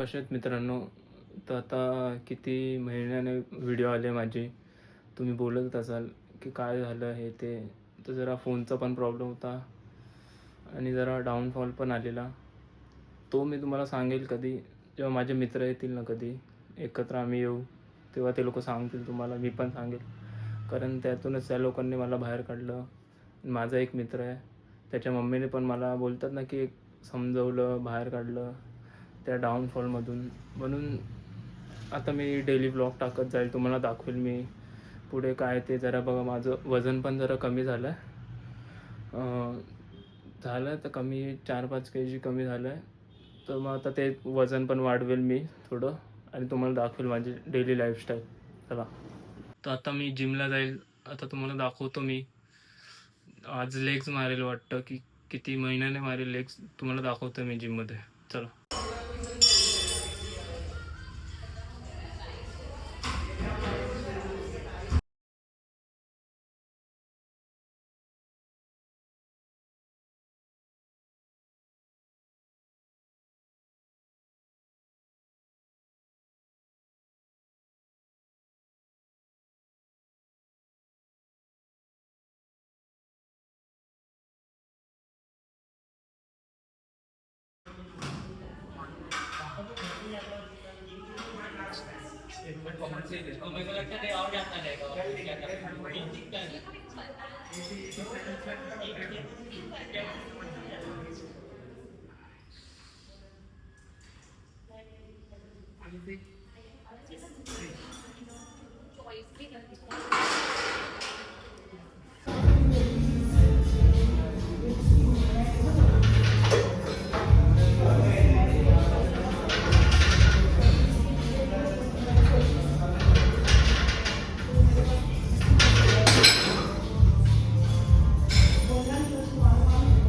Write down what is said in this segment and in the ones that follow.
कसे आहेत मित्रांनो? तर आता किती महिन्याने व्हिडिओ आले माझे. तुम्ही बोलत असाल की काय झालं हे ते. तर जरा फोनचा पण प्रॉब्लेम होता आणि जरा डाऊनफॉल पण आलेला. तो मी तुम्हाला सांगेल कधी, जेव्हा माझे मित्र येतील ना, कधी एकत्र आम्ही येऊ तेव्हा ते लोक सांगतील तुम्हाला. मी पण सांगेल, कारण त्यातूनच त्या लोकांनी मला बाहेर काढलं. माझा एक मित्र आहे, त्याच्या मम्मीने पण मला बोलतात ना की एक समजवलं, बाहेर काढलं त्या डाऊनफॉलमधून. म्हणून आता मी डेली ब्लॉग टाकत जाईल, तुम्हाला दाखवेल मी पुढे काय ते. जरा बघा, माझं वजन पण जरा कमी झालं आहे. झालं तर कमी 4-5 kg कमी झालं आहे. तर मग आता ते वजन पण वाढवेल मी थोडं आणि तुम्हाला दाखवेल माझी डेली लाईफस्टाईल. चला, तर आता मी जिमला जाईल. आता तुम्हाला दाखवतो मी. आज लेग्स मारेल वाटतं, की किती महिन्याने मारेल लेग्स तुम्हाला दाखवतो मी जिममध्ये. चला.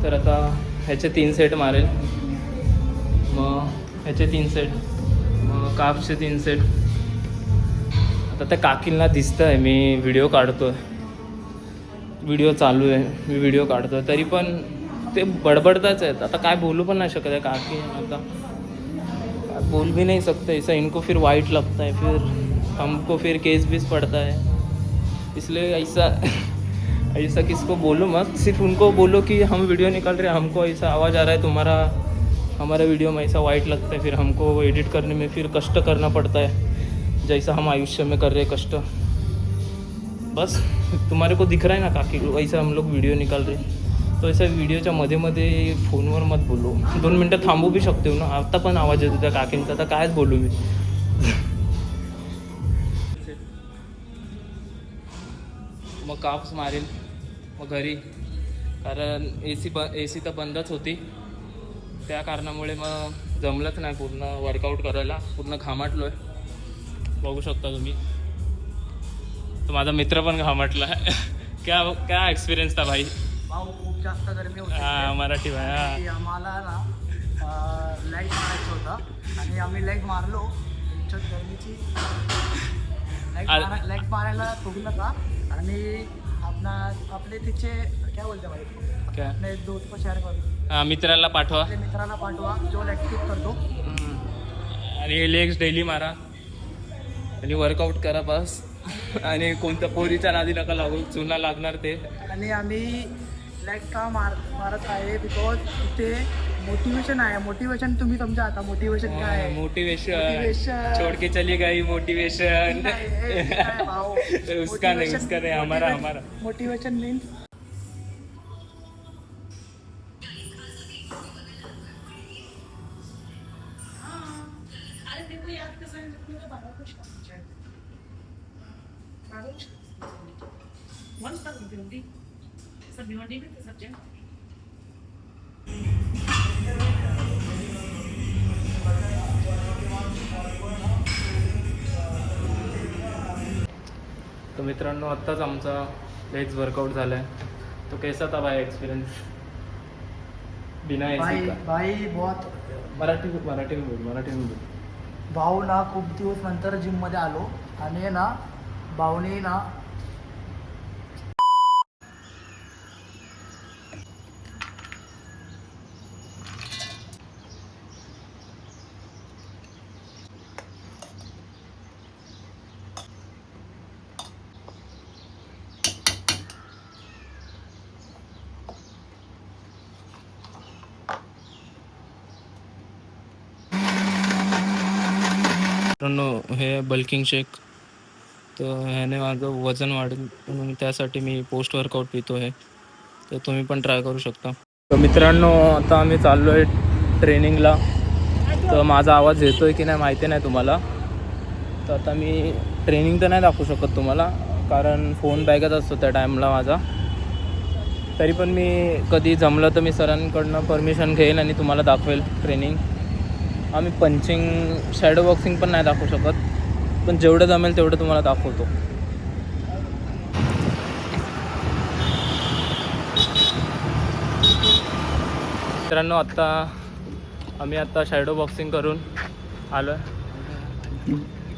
तर आता ह्याचे 3 सेट मारेल, मग ह्याचे 3 सेट, मग काफचे 3 सेट. आता त्या काकींना दिसतं आहे मी व्हिडिओ काढतो आहे, व्हिडिओ चालू आहे, मी व्हिडिओ काढतो आहे, तरी पण ते बडबडताच आहेत. आता काय बोलू पण नाही शकत आहे काकी. आता बोल भी नहीं सकते, ऐसा इनको फिर वाइट लगता है, फिर हमको फिर केस बीस पड़ता है. इसलिए ऐसा ऐसा किसको बोलो मत, सिर्फ उनको बोलो कि हम वीडियो निकाल रहे हैं, हमको ऐसा आवाज़ आ रहा है तुम्हारा हमारे वीडियो में, ऐसा वाइट लगता है, फिर हमको एडिट करने में फिर कष्ट करना पड़ता है, जैसा हम आयुष्य में कर रहे हैं कष्ट. बस तुम्हारे को दिख रहा है ना काकी, वैसा हम लोग वीडियो निकाल रहे हैं. तो ऐसा व्हिडिओच्या मध्ये मध्ये फोनवर मत बोलू. 2 मिनटं थांबू बी शकतो ना. आत्ता पण आवाज येतो त्या काकींचा, आता कायच बोलू मी. मग काप्स मारेल मग घरी, कारण ए सी तर बंदच होती. त्या कारणामुळे मग जमलंच नाही पूर्ण वर्कआउट करायला. पूर्ण घामाटलो आहे, बघू शकता तुम्ही. तर माझा मित्र पण घामाटला आहे. क्या एक्सपिरियन्स था भाई? भाऊ खूप जास्त गरमी होती. मराठी भाई. आणि आम्हाला ना लेग मारायचं होतं आणि आम्ही लेग मारलो. इच्छा गरमीची लेग मारायला सोडलं का. आणि आपले तिचे काय बोलते भाई, क्या अपने दोस्त को शेअर करू, मित्राला पाठवा, आपल्या मित्राला पाठवा जो लेग किक करतो. आणि लेग्स डेली मारा आणि वर्कआउट करा बस. आणि कोणत्या पोरीच्या नादी नका लागू, चुना लागणार ते. आणि आम्ही लेग का मारत आहे बिकॉज इथे मोटिवेशन आहे. मोटिवेशन तुम्ही समजा आता मोटिवेशन काय आहे. मोटिवेशन छोड़ के चली गई मोटिवेशन. उसका नहीं हमारा. मोटिवेशन मीन्स तो मित्रांनो आत्ताच आमचा लेग्स वर्कआउट झाला आहे. तो कैसा था भाई एक्सपीरियंस बिना एसी का? भाई बहुत मराठी में बोल. भाऊ ना खूप दिवस नंतर जिममध्ये आलो आणि ना भाऊने ना मित्रांनो हे बल्किंग शेक, तर ह्याने माझं वजन वाढेल म्हणून त्यासाठी मी पोस्ट वर्कआउट पितो आहे. तर तुम्ही पण ट्राय करू शकता. तर मित्रांनो आता आम्ही चाललो आहे ट्रेनिंगला. तर माझा आवाज येतो आहे की नाही माहिती नाही तुम्हाला. तर आता मी ट्रेनिंग तर नाही दाखवू शकत तुम्हाला, कारण फोन बॅगच असतो त्या टाईमला माझा. तरी पण मी कधी जमलं तर मी सरांकडनं परमिशन घेईल आणि तुम्हाला दाखवेल ट्रेनिंग. आम्ही पंचिंग शॅडो बॉक्सिंग पण नाही दाखवू शकत, पण जेवढं जमेल तेवढं तुम्हाला दाखवतो. मित्रांनो आम्ही आता शॅडो बॉक्सिंग करून आलो.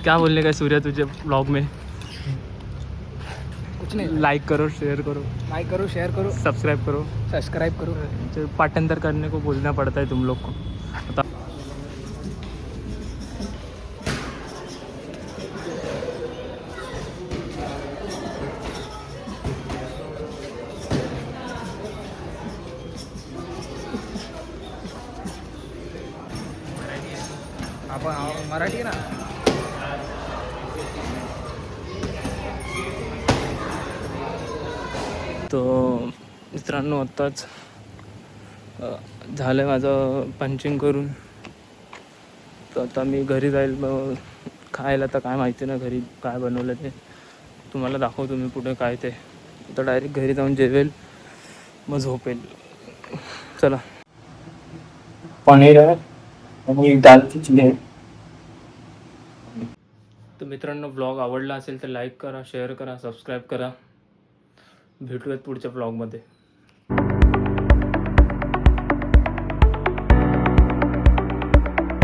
क्या बोलने का सूर्या तुझे ब्लॉग में? कुछ नहीं, लाइक करो, शेयर करो, लाइक करो, शेयर करो, सब्सक्राइब करो. सब्सक्राइब करो. जो पाठांतर करने को बोलना पड़ता है तुम लोग को. आता आपण मराठी ना. तो मित्रांनो आत्ताच झालं माझं पंचिंग करून. तर आता मी घरी जाईल. मग खायला तर काय माहिती नाही घरी काय बनवलं ते तुम्हाला दाखवतो मी पुढे काय ते. आता डायरेक्ट घरी जाऊन जेवेल, मग झोपेल. चला. पनीर आहे आणि दाल खिचडी आहे. तर मित्रांनो ब्लॉग आवडला असेल तर लाईक करा, शेअर करा, सबस्क्राईब करा. भेटूयात पुढच्या ब्लॉगमध्ये.